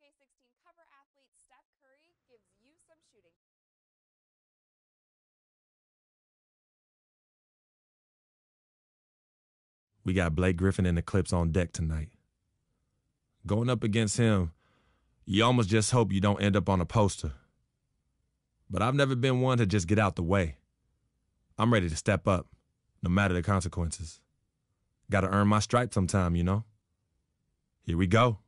2K16 cover athlete Steph Curry gives you some shooting. We got Blake Griffin and the Clips on deck tonight. Going up against him, you almost just hope you don't end up on a poster. But I've never been one to just get out the way. I'm ready to step up, no matter the consequences. Gotta earn my stripes sometime, you know? Here we go.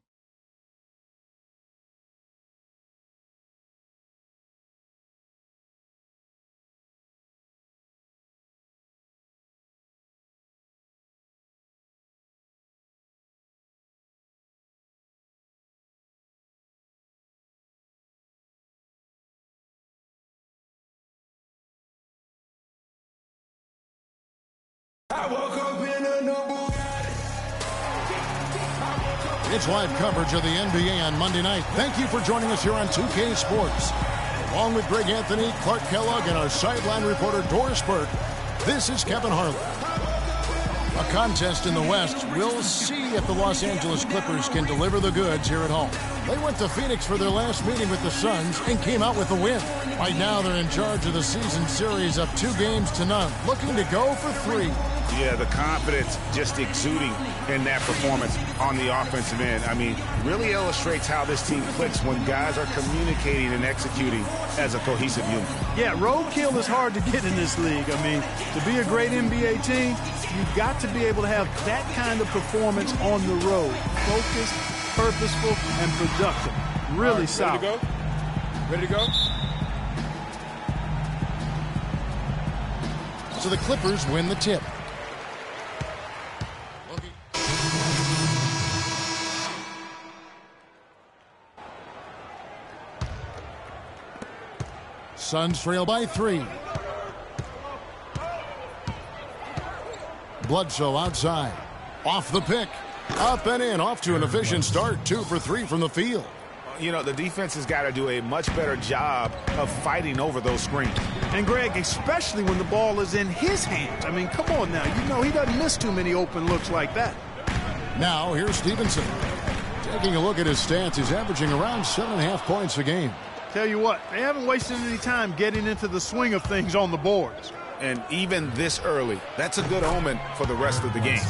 It's live coverage of the NBA on Monday night. Thank you for joining us here on 2K Sports. Along with Greg Anthony, Clark Kellogg, and our sideline reporter Doris Burke, this is Kevin Harlan. A contest in the West. We'll see if the Los Angeles Clippers can deliver the goods here at home. They went to Phoenix for their last meeting with the Suns and came out with a win. Right now they're in charge of the season series up 2-0, looking to go for 3. Yeah, the confidence just exuding in that performance on the offensive end. I mean, really illustrates how this team clicks when guys are communicating and executing as a cohesive unit. Yeah, roadkill is hard to get in this league. I mean, to be a great NBA team, you've got to be able to have that kind of performance on the road. Focused, purposeful, and productive. Really solid. Ready to go? Ready to go? So the Clippers win the tip. Suns trail by 3. Bledsoe outside. Off the pick. Up and in. Off to an efficient start. 2 for 3 from the field. You know, the defense has got to do a much better job of fighting over those screens. And, Greg, especially when the ball is in his hands. I mean, come on now. You know he doesn't miss too many open looks like that. Now, here's Stevenson. Taking a look at his stats, he's averaging around 7.5 points a game. Tell you what, they haven't wasted any time getting into the swing of things on the boards. And even this early, that's a good omen for the rest of the game.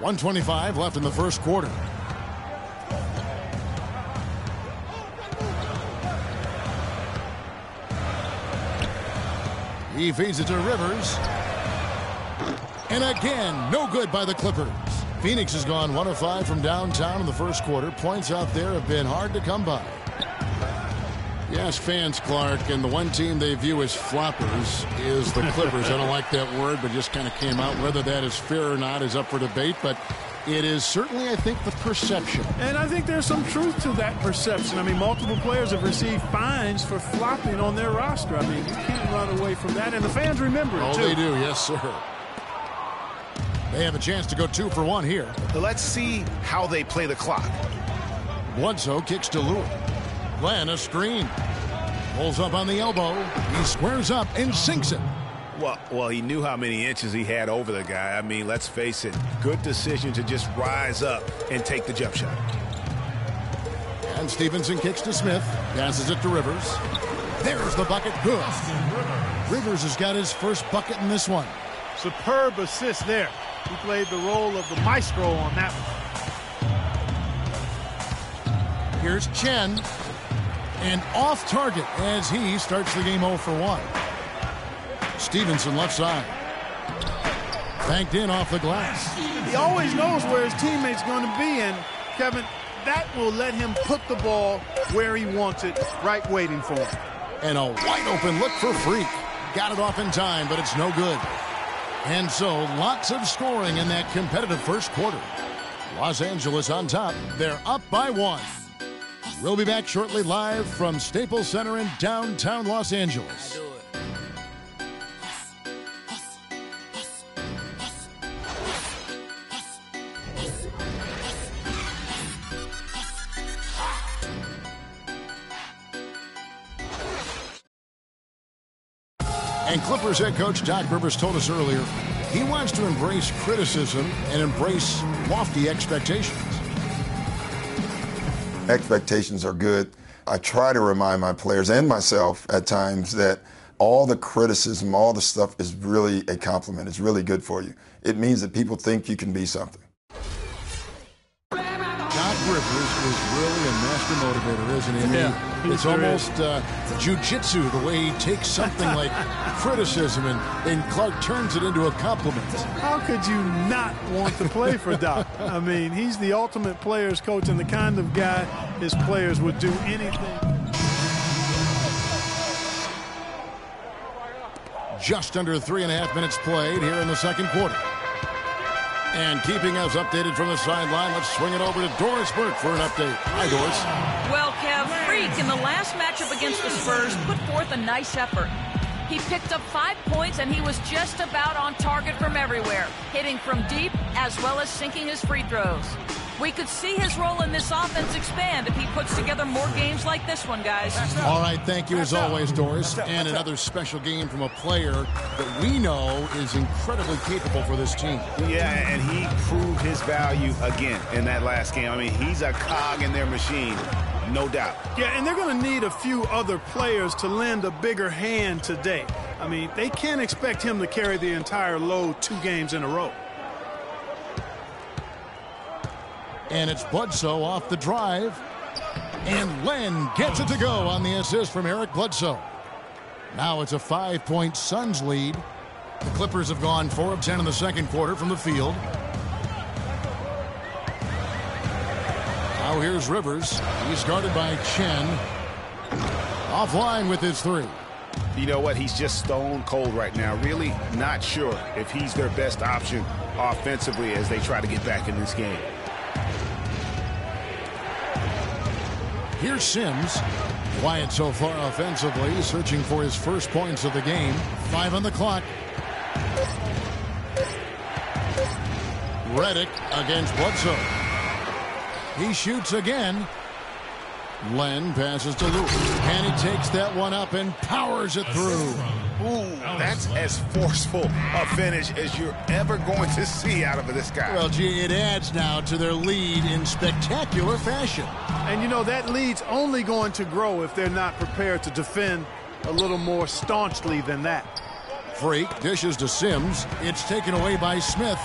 1:25 left in the first quarter. He feeds it to Rivers. And again, no good by the Clippers. Phoenix has gone 1 of 5 from downtown in the first quarter. Points out there have been hard to come by. Yes, fans, Clark, and the one team they view as floppers is the Clippers. I don't like that word, but just kind of came out. Whether that is fair or not is up for debate, but it is certainly, I think, the perception. And I think there's some truth to that perception. I mean, multiple players have received fines for flopping on their roster. I mean, you can't run away from that, and the fans remember it, too. Oh, they do, yes, sir. They have a chance to go 2 for 1 here. Let's see how they play the clock. Bledsoe kicks to Lewis. Glenn, a screen. Pulls up on the elbow. He squares up and sinks it. Well, he knew how many inches he had over the guy. I mean, let's face it, good decision to just rise up and take the jump shot. And Stevenson kicks to Smith. Passes it to Rivers. There's the bucket. Good. Rivers has got his first bucket in this one. Superb assist there. He played the role of the maestro on that one. Here's Chen. And off target as he starts the game 0 for 1. Stevenson left side. Banked in off the glass. He always knows where his teammate's going to be, and Kevin, that will let him put the ball where he wants it, right waiting for him. And a wide open look for Freak. Got it off in time, but it's no good. And so, lots of scoring in that competitive first quarter. Los Angeles on top. They're up by 1. We'll be back shortly live from Staples Center in downtown Los Angeles. And Clippers head coach Doc Rivers told us earlier he wants to embrace criticism and embrace lofty expectations. expectations are good. I try to remind my players and myself at times that all the criticism, all the stuff is really a compliment. It's really good for you. It means that people think you can be something. Doc Rivers is really a master motivator, isn't he? I mean, it's almost jiu-jitsu, the way he takes something like criticism and Clark turns it into a compliment. How could you not want to play for Doc? I mean, he's the ultimate players coach and the kind of guy his players would do anything. Just under 3.5 minutes played here in the second quarter. And keeping us updated from the sideline, let's swing it over to Doris Burke for an update. Hi, Doris. Well, Kev, Freak in the last matchup against the Spurs put forth a nice effort. He picked up 5 points, and he was just about on target from everywhere, hitting from deep as well as sinking his free throws. We could see his role in this offense expand if he puts together more games like this one, guys. All right, thank you as always, Doris. And another special game from a player that we know is incredibly capable for this team. Yeah, and he proved his value again in that last game. I mean, he's a cog in their machine, no doubt. Yeah, and they're going to need a few other players to lend a bigger hand today. I mean, they can't expect him to carry the entire load 2 games in a row. And it's Bledsoe off the drive. And Len gets it to go on the assist from Eric Bledsoe. Now it's a 5-point Suns lead. The Clippers have gone 4 of 10 in the second quarter from the field. Now here's Rivers. He's guarded by Chen. Offline with his 3. You know what? He's just stone cold right now. Really not sure if he's their best option offensively as they try to get back in this game. Here's Sims. Quiet so far offensively, searching for his first points of the game. 5 on the clock. Redick against Bledsoe. He shoots again. Len passes to Luke. And he takes that one up and powers it through. Ooh, that's as forceful a finish as you're ever going to see out of this guy. Well, gee, it adds now to their lead in spectacular fashion. And, you know, that lead's only going to grow if they're not prepared to defend a little more staunchly than that. Freak dishes to Sims. It's taken away by Smith.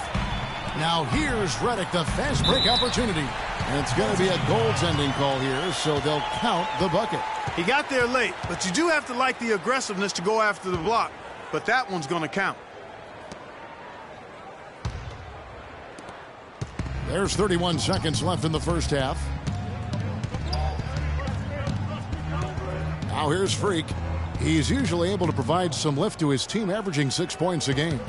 Now here's Redick, the fast break opportunity. And it's going to be a goaltending call here, so they'll count the bucket. He got there late, but you do have to like the aggressiveness to go after the block. But that one's going to count. There's 31 seconds left in the first half. Now here's Freak. He's usually able to provide some lift to his team, averaging 6 points a game.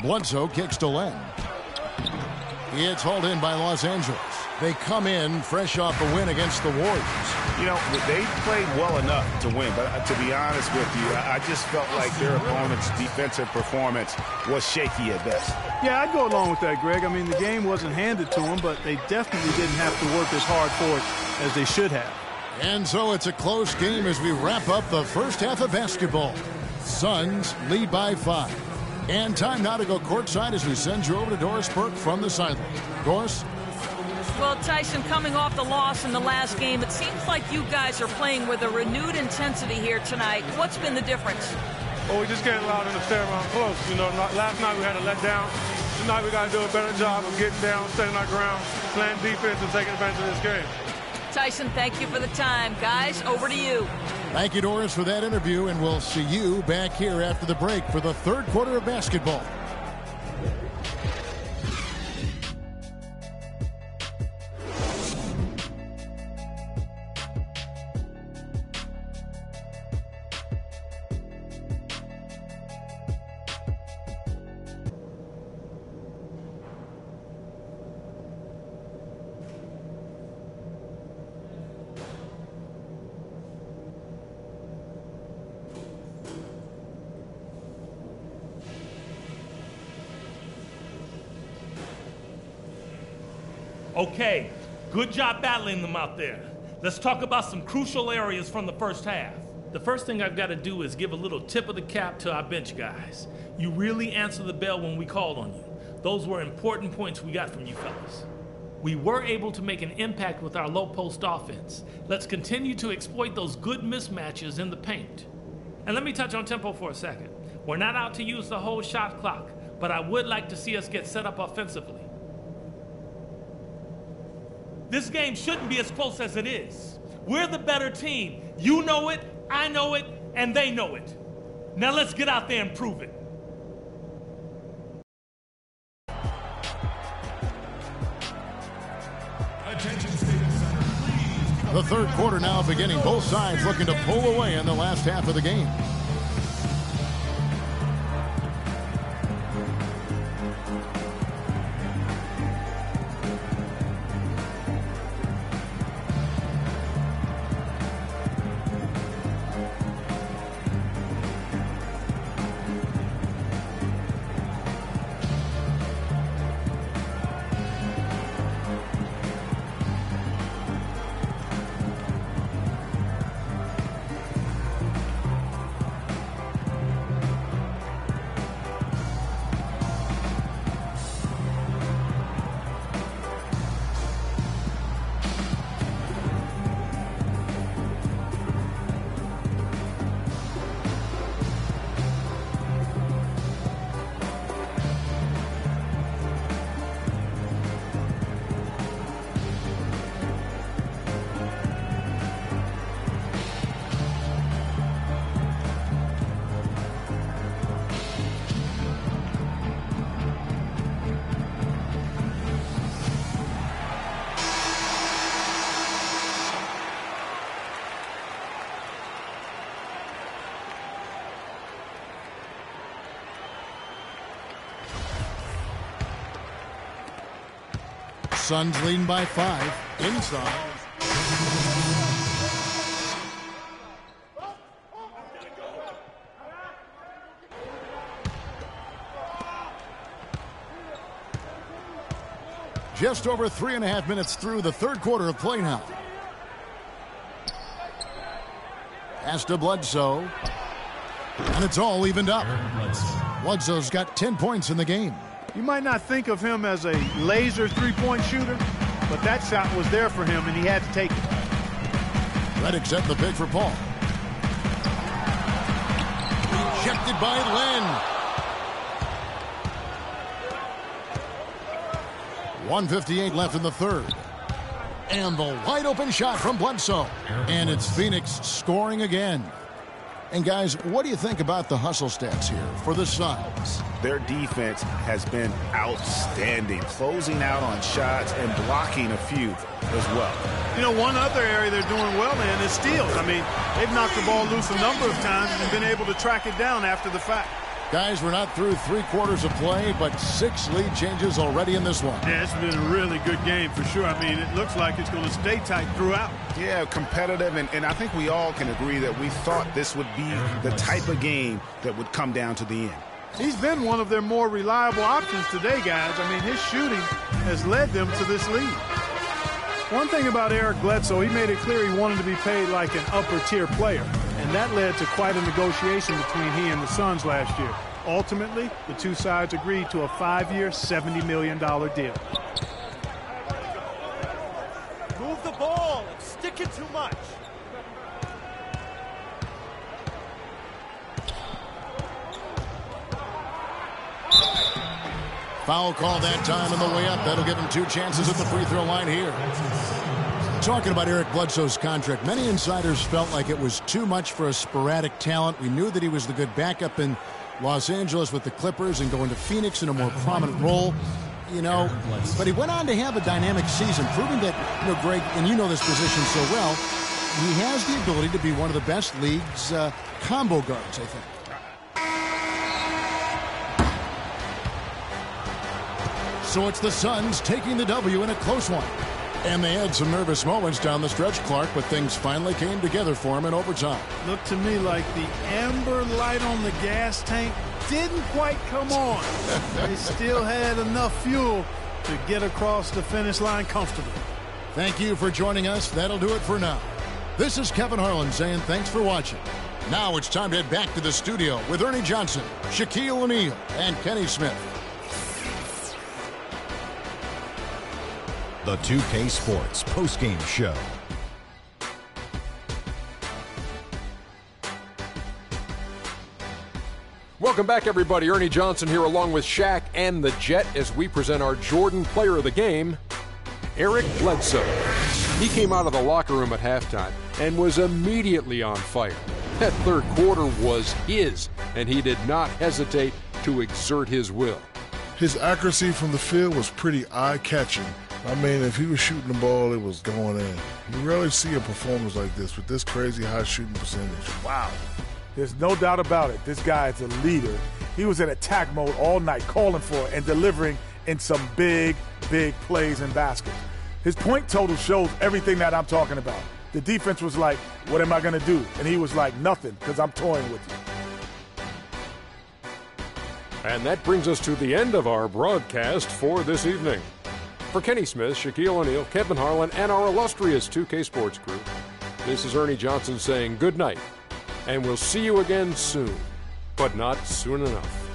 Bledsoe kicks to Len. It's hauled in by Los Angeles. They come in fresh off a win against the Warriors. You know, they played well enough to win, but to be honest with you, I just felt like their opponent's defensive performance was shaky at best. Yeah, I'd go along with that, Greg. I mean, the game wasn't handed to them, but they definitely didn't have to work as hard for it as they should have. And so it's a close game as we wrap up the first half of basketball. Suns lead by 5. And time now to go courtside as we send you over to Doris Burke from the sideline. Doris? Well, Tyson, coming off the loss in the last game, it seems like you guys are playing with a renewed intensity here tonight. What's been the difference? Well, we just can't allow them to stay around close. You know, last night we had a letdown. Tonight we got to do a better job of getting down, staying our ground, playing defense, and taking advantage of this game. Tyson, thank you for the time. Guys, over to you. Thank you, Doris, for that interview, and we'll see you back here after the break for the third quarter of basketball. Okay, good job battling them out there. Let's talk about some crucial areas from the first half. The first thing I've got to do is give a little tip of the cap to our bench guys. You really answered the bell when we called on you. Those were important points we got from you fellas. We were able to make an impact with our low post offense. Let's continue to exploit those good mismatches in the paint. And let me touch on tempo for a second. We're not out to use the whole shot clock, but I would like to see us get set up offensively. This game shouldn't be as close as it is. We're the better team. You know it, I know it, and they know it. Now let's get out there and prove it. The third quarter now beginning. Both sides looking to pull away in the last half of the game. Suns leading by 5 inside. Just over 3.5 minutes through the third quarter of play now. Pass to Bledsoe. And it's all evened up. Bledsoe's got 10 points in the game. You might not think of him as a laser three-point shooter, but that shot was there for him, and he had to take it. Redick setting the pick for Paul. Rejected by Len. 1:58 left in the third. And the wide-open shot from Bledsoe. And it's Phoenix scoring again. And, guys, what do you think about the hustle stats here for the Suns? Their defense has been outstanding, closing out on shots and blocking a few as well. You know, one other area they're doing well in is steals. I mean, they've knocked the ball loose a number of times and been able to track it down after the fact. Guys, we're not through 3 quarters of play, but 6 lead changes already in this one. Yeah, it's been a really good game for sure. I mean, it looks like it's going to stay tight throughout. Yeah, competitive, and I think we all can agree that we thought this would be the type of game that would come down to the end. He's been one of their more reliable options today, guys. I mean, his shooting has led them to this lead. One thing about Eric Bledsoe, he made it clear he wanted to be paid like an upper-tier player, and that led to quite a negotiation between he and the Suns last year. Ultimately, the two sides agreed to a 5-year, $70 million deal. Move the ball and stick it too much. Foul call that time on the way up. That'll give him 2 chances at the free throw line here. Talking about Eric Bledsoe's contract, many insiders felt like it was too much for a sporadic talent. We knew that he was the good backup in Los Angeles with the Clippers and going to Phoenix in a more prominent role. You know, but he went on to have a dynamic season, proving that, you know, Greg, and you know this position so well, he has the ability to be one of the best league's combo guards, I think. So it's the Suns taking the W in a close one. And they had some nervous moments down the stretch, Clark, but things finally came together for him in overtime. Looked to me like the amber light on the gas tank didn't quite come on. They still had enough fuel to get across the finish line comfortably. Thank you for joining us. That'll do it for now. This is Kevin Harlan saying thanks for watching. Now it's time to head back to the studio with Ernie Johnson, Shaquille O'Neal, and Kenny Smith. The 2K Sports postgame show. Welcome back, everybody. Ernie Johnson here along with Shaq and the Jet as we present our Jordan Player of the Game, Eric Bledsoe. He came out of the locker room at halftime and was immediately on fire. That third quarter was his, and he did not hesitate to exert his will. His accuracy from the field was pretty eye-catching. I mean, if he was shooting the ball, it was going in. You rarely see a performance like this with this crazy high shooting percentage. Wow. There's no doubt about it. This guy is a leader. He was in attack mode all night, calling for it and delivering in some big, big plays in baskets. His point total shows everything that I'm talking about. The defense was like, what am I going to do? And he was like, nothing, because I'm toying with you. And that brings us to the end of our broadcast for this evening. For Kenny Smith, Shaquille O'Neal, Kevin Harlan, and our illustrious 2K Sports crew, this is Ernie Johnson saying good night. And we'll see you again soon, but not soon enough.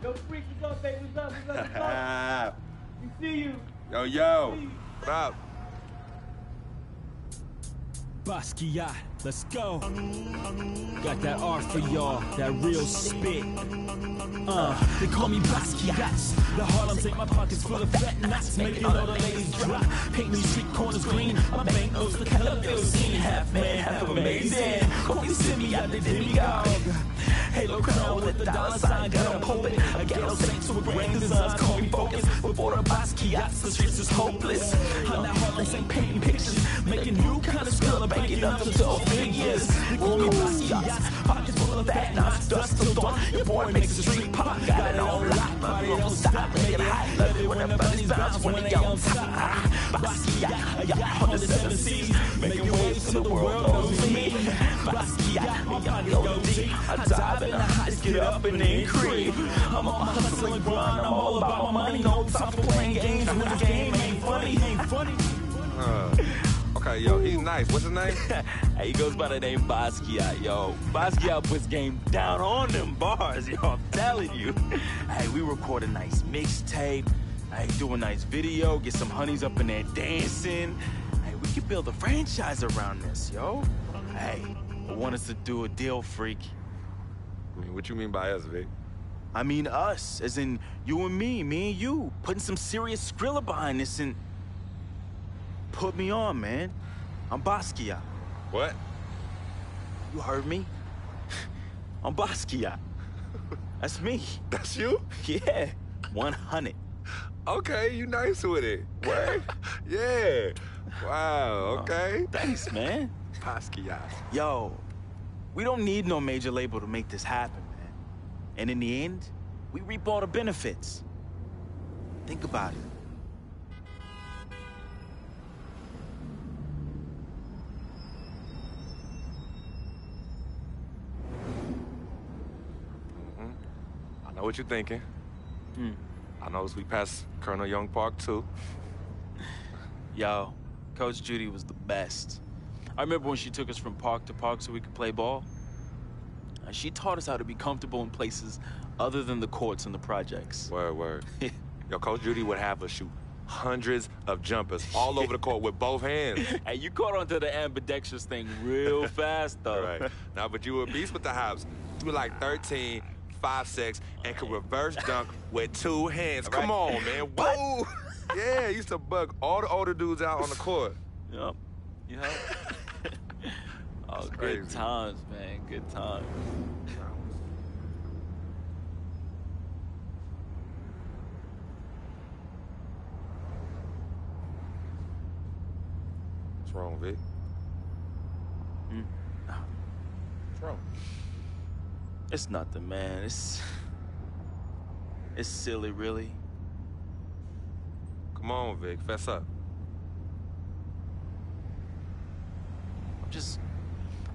Yo, freak, what's up, baby? What's up? We see you. Yo. What up? Basquiat, let's go. Got that art for y'all, that real spit. They call me Basquiat. The Harlem's ain't my pockets full of fat knots, making all the ladies drop. Painting these street corners green. My bank notes the color of scene. Half man, half amazing. Call me Simi out the demigod. Halo crown with the dollar sign, got a poet. A ghetto saint to a grand designs, call me focus. Before the Basquiats, the streets is hopeless. I'm that Harlem's ain't painting pictures, making new kind of skill. Banking up to 12 figures. They call me Basquiat. Pockets full of fat knots, dust till dawn. Your boy makes the street pop. Got it on lock, body don't stop. Make it hot, love it when the bunnies bounce when they on top. Basquiat, I got 107 C's. Making waves till the world knows me. Basquiat, my pocket go deep. I dive in the heights, get up and then creep. I'm on my hustle and grind. I'm all about my money. No time for playing games when the game ain't funny. Okay, yo, he's nice. What's his name? Hey, he goes by the name Basquiat, yo. Basquiat puts game down on them bars, yo. I'm telling you. Hey, we record a nice mixtape. Hey, do a nice video. Get some honeys up in there dancing. Hey, we could build a franchise around this, yo. Hey, I want us to do a deal, freak. I mean, what you mean by us, Vic? I mean us, as in you and me and you. Putting some serious Skrilla behind this and... Put me on, man. I'm Basquiat. What? You heard me? I'm Basquiat. That's me. That's you? Yeah, 100. Okay, you nice with it. Word? Yeah. Wow, okay. Thanks, man. Basquiat. Yo, we don't need no major label to make this happen, man. And in the end, we reap all the benefits. Think about it. I know what you're thinking. I noticed we passed Colonel Young Park, too. Yo, Coach Judy was the best. I remember when she took us from park to park so we could play ball. She taught us how to be comfortable in places other than the courts and the projects. Word. Yo, Coach Judy would have us shoot hundreds of jumpers all over the court with both hands. Hey, you caught onto the ambidextrous thing real fast, though. Right. Now, but you were a beast with the hops. You were like 13, 5'6", and could reverse dunk with 2 hands. Right. Come on, man. Whoa. Yeah, used to bug all the older dudes out on the court. Yep. Oh, good times, man. Good times. What's wrong, Vic? What's wrong? It's nothing, man. It's silly, really. Come on, Vic, fess up.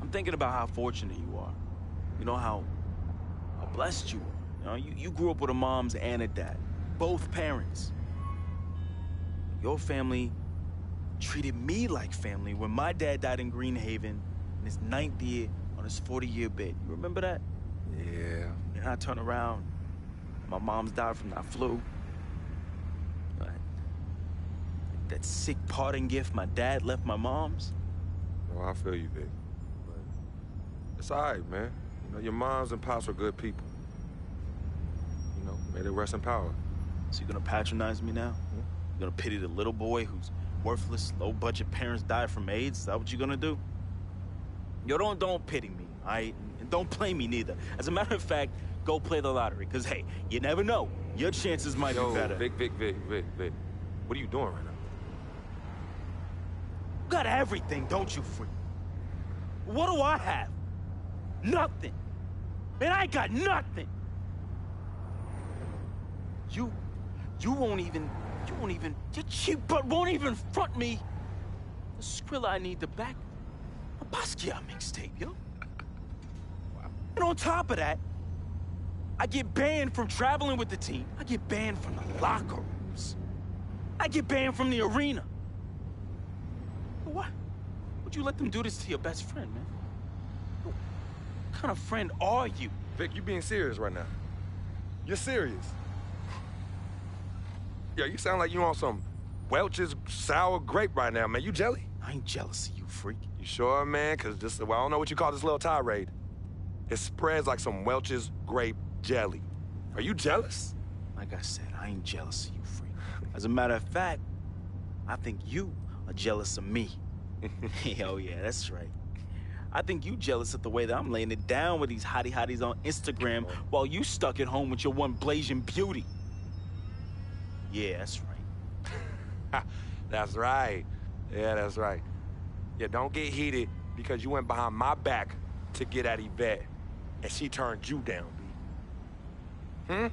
I'm thinking about how fortunate you are. You know, how blessed you are. You know, you grew up with a mom's and a dad, both parents. Your family treated me like family when my dad died in Greenhaven in his 9th year on his 40-year bid. You remember that? Yeah. And I turn around, my mom's died from that flu. That sick parting gift my dad left my mom's. Oh, I feel you, Vic. But it's all right, man. You know, your moms and pops are good people. You know, may they rest in power. So you're gonna patronize me now? Hmm? You're gonna pity the little boy whose worthless, low-budget parents died from AIDS? Is that what you're gonna do? Yo, don't pity me, all right? And don't play me neither. As a matter of fact, go play the lottery, because, hey, you never know. Your chances might be better. Vic. What are you doing right now? You got everything, don't you, freak? What do I have? Nothing. Man, I got nothing. You won't even, your cheap butt won't even front me the Skrilla I need to back a Basquiat mixtape, yo. And on top of that, I get banned from traveling with the team. I get banned from the locker rooms. I get banned from the arena. What? Would you let them do this to your best friend, man? What kind of friend are you? Vic, you being serious right now. You're serious. Yeah, you sound like you on some Welch's sour grape right now, man. You jelly? I ain't jealous of you, freak. You sure, man? Because I don't know what you call this little tirade. It spreads like some Welch's grape jelly. Are you jealous? Like I said, I ain't jealous of you, freak. As a matter of fact, I think you are jealous of me. Oh, yeah, that's right. I think you jealous of the way that I'm laying it down with these hotties on Instagram while you stuck at home with your one blazing beauty. Yeah, that's right. That's right. Yeah, that's right. Yeah, don't get heated because you went behind my back to get at Yvette, and she turned you down, B.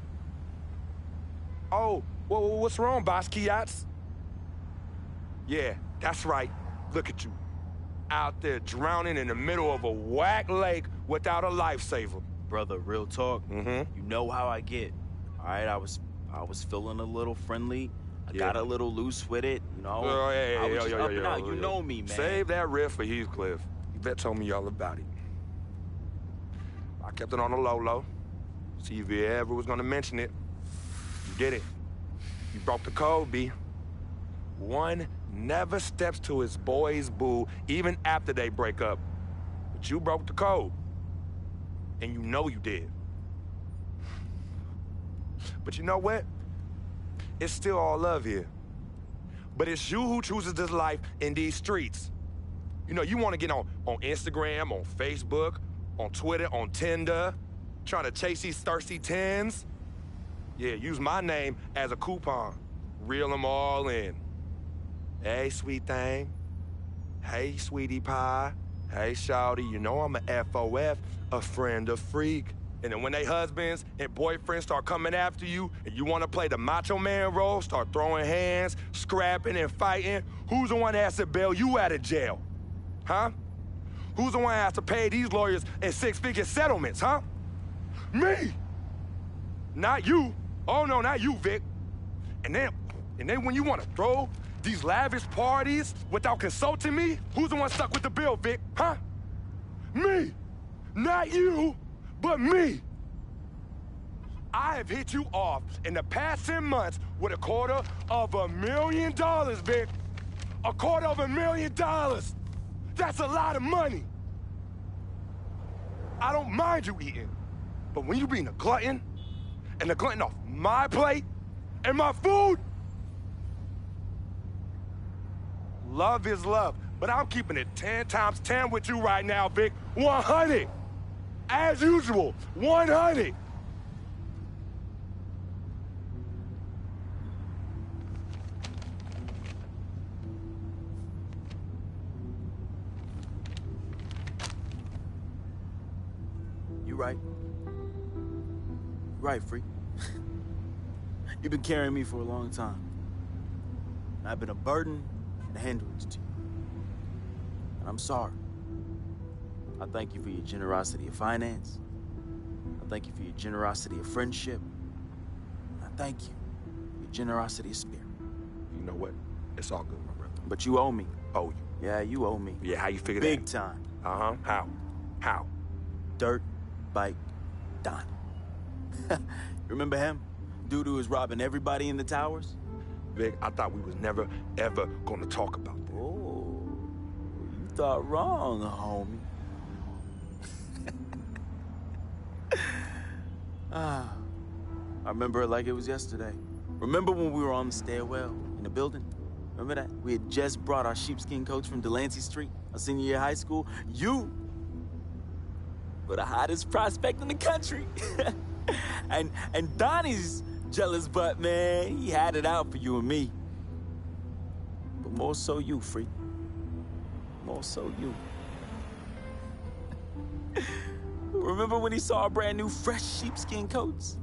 Oh, well, what's wrong, Basquiat? Yeah, that's right. Look at you. Out there drowning in the middle of a whack lake without a lifesaver. Brother, real talk. You know how I get. All right, I was feeling a little friendly. I got a little loose with it, you know. I was just up and out. You know me, man. Save that riff for Heathcliff. Yvette told me all about it. I kept it on the low. See if you ever was gonna mention it. You did it. You broke the code, B. One never steps to his boy's boo, even after they break up. But you broke the code. And you know you did. But you know what? It's still all love here. But it's you who chooses this life in these streets. You know, you want to get on Instagram, on Facebook, on Twitter, on Tinder, trying to chase these thirsty tens. Yeah, use my name as a coupon. Reel them all in. Hey, sweet thing. Hey, sweetie pie. Hey, shawty, you know I'm a FOF, a friend of freak. And then when they husbands and boyfriends start coming after you and you want to play the macho man role, start throwing hands, scrapping and fighting, who's the one that has to bail you out of jail? Huh? Who's the one that has to pay these lawyers in six-figure settlements, huh? Me! Not you. Oh, no, not you, Vic. And then when you want to throw these lavish parties without consulting me, who's the one stuck with the bill, Vic, huh? Me! Not you, but me! I have hit you off in the past 10 months with $250,000, Vic. $250,000! That's a lot of money. I don't mind you eating, but when you being a glutton, and a glutton off my plate and my food, love is love, but I'm keeping it 10 times 10 with you right now, Vic. 100. As usual, 100. You right. Right, freak. You've been carrying me for a long time. And I've been a burden and a hindrance to you. And I'm sorry. I thank you for your generosity of finance. I thank you for your generosity of friendship. I thank you for your generosity of spirit. You know what? It's all good, my brother. But you owe me. Owe you? Yeah, you owe me. Yeah, how you figure Big that? time. Uh-huh. How? How? Dirt Bike Donnie. You remember him? Dude who was robbing everybody in the towers? Vic, I thought we was never, ever gonna talk about that. Oh, you thought wrong, homie. I remember it like it was yesterday. Remember when we were on the stairwell in the building? Remember that? We had just brought our sheepskin coats from Delancey Street, our senior year of high school. You were the hottest prospect in the country. and Donnie's jealous butt, man, he had it out for you and me. But more so you, freak. More so you. Remember when he saw our brand new fresh sheepskin coats?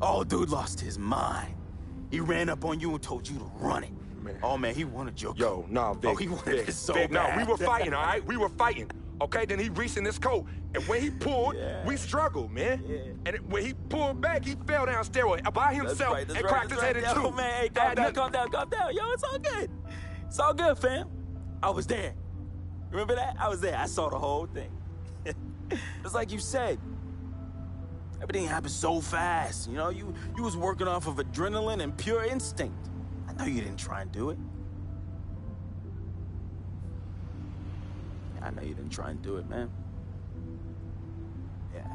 Oh, dude lost his mind. He ran up on you and told you to run it. Man. Oh, man, he wanted your Yo, nah, Vic. Oh, he wanted it so Vic, bad. no, we were fighting, all right? We were fighting. Okay, then he reached in his coat, and when he pulled, we struggled, man. Yeah. And when he pulled back, he fell down stairway by himself and cracked his head in two. Yo, man, hey, calm down. Yo, it's all good. It's all good, fam. I was there. Remember that? I was there. I saw the whole thing. It's like you said. Everything happened so fast. You know, you was working off of adrenaline and pure instinct. I know you didn't try and do it. I know you didn't try and do it, man. Yeah.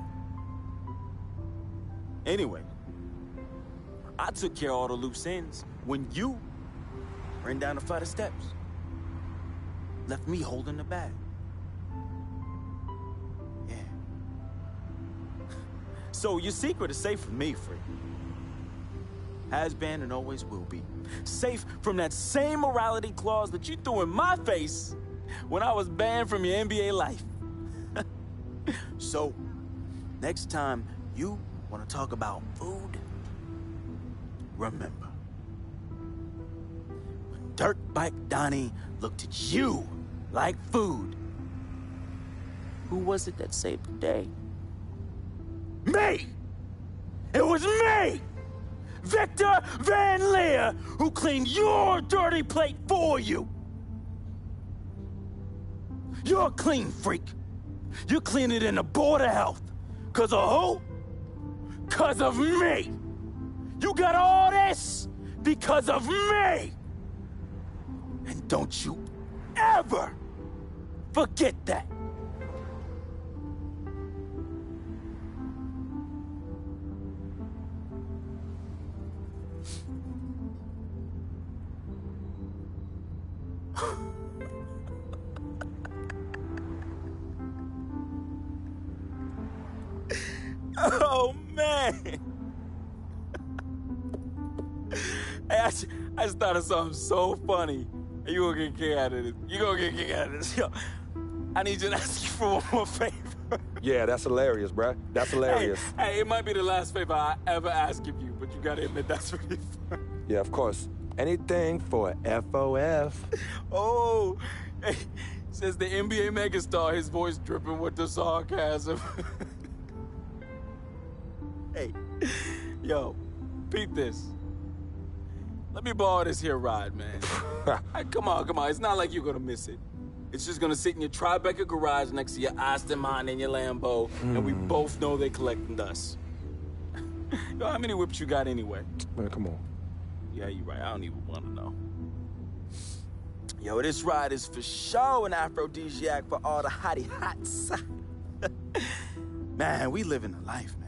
Anyway, I took care of all the loose ends when you ran down the flight of steps. Left me holding the bag. Yeah. So your secret is safe with me, Free. Has been and always will be. Safe from that same morality clause that you threw in my face when I was banned from your NBA life. So, next time you want to talk about food, remember. When Dirt Bike Donnie looked at you like food, who was it that saved the day? Me! It was me! Victor Van Leer, who cleaned your dirty plate for you! You're a clean freak. You clean it in the Board of Health. 'Cause of who? 'Cause of me. You got all this because of me. And don't you ever forget that. Oh, man. Hey, I just thought of something so funny. You gonna get a kick out of this. You gonna get a kick out of this. Yo, I need you to ask you for one more favor. Yeah, that's hilarious, bruh. That's hilarious. Hey, it might be the last favor I ever ask of you, but you gotta admit that's really funny. Yeah, of course. Anything for FOF. Oh, hey, says the NBA megastar, his voice dripping with the sarcasm. Hey, yo, peep this. Let me borrow this here ride, man. Hey, come on. It's not like you're gonna miss it. It's just gonna sit in your Tribeca garage next to your Aston Martin and your Lambo, and we both know they're collecting dust. Yo, how many whips you got anyway? Man, come on. Yeah, you're right. I don't even want to know. Yo, this ride is for sure an aphrodisiac for all the hottie hots. Man, we living the life, man.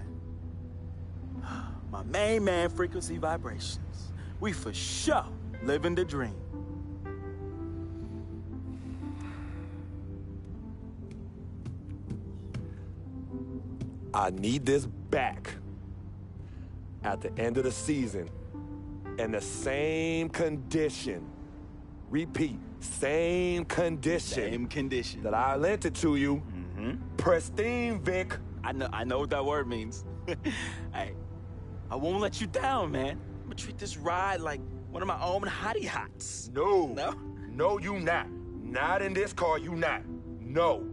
My main man, Frequency Vibrations. We for sure living the dream. I need this back at the end of the season in the same condition. Repeat, same condition. Same condition. That I lent it to you. Mm-hmm. Pristine, Vic. I know what that word means. Hey, I won't let you down, man. I'm gonna treat this ride like One of my own hottie hots. No. No? No, you not. Not in this car, you not. No.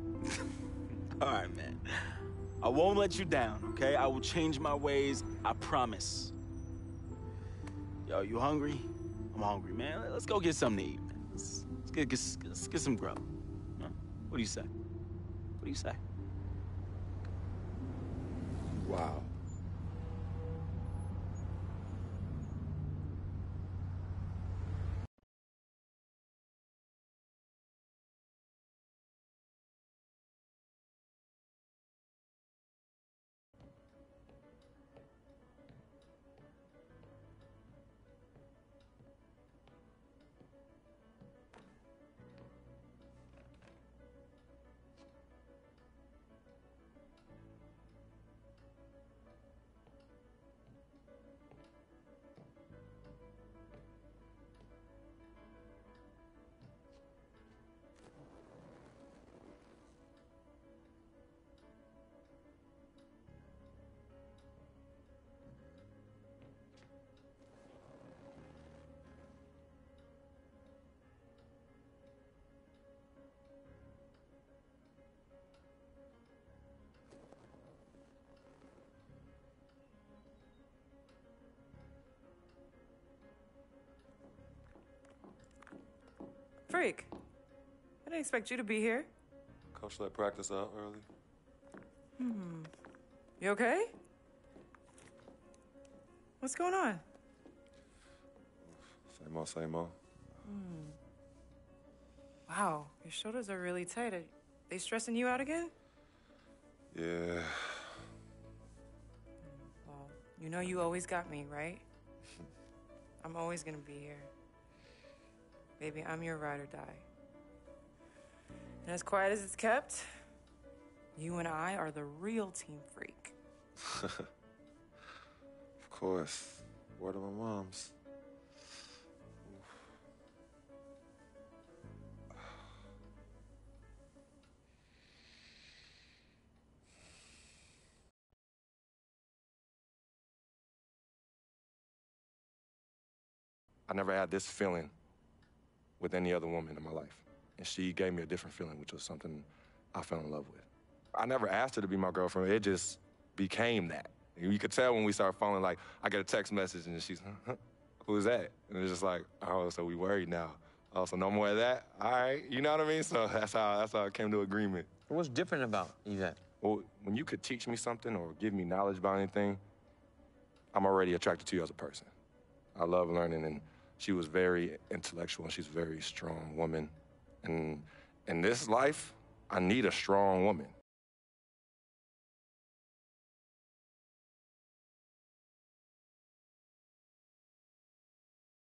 All right, man. I won't let you down, okay? I will change my ways, I promise. Yo, you hungry? I'm hungry, man. Let's go get something to eat, man. Let's get some grub. Huh? What do you say? What do you say? Wow. Freak, I didn't expect you to be here. Coach let practice out early. You okay? What's going on? Same old, same old. Wow, your shoulders are really tight. Are they stressing you out again? Yeah. Well, you know you always got me, right? I'm always gonna be here. Baby, I'm your ride or die. And as quiet as it's kept, you and I are the real Team Freak. Of course. Word of my mom's. I never had this feeling with any other woman in my life. And she gave me a different feeling, which was something I fell in love with. I never asked her to be my girlfriend. It just became that. You could tell when we started falling, like, I get a text message and she's, who's that? And it's just like, oh, so we worried now. Oh, so no more of that? All right, you know what I mean? So that's how I came to agreement. What's different about Yvette? Well, when you could teach me something or give me knowledge about anything, I'm already attracted to you as a person. I love learning, and she was very intellectual, and she's a very strong woman. And in this life, I need a strong woman.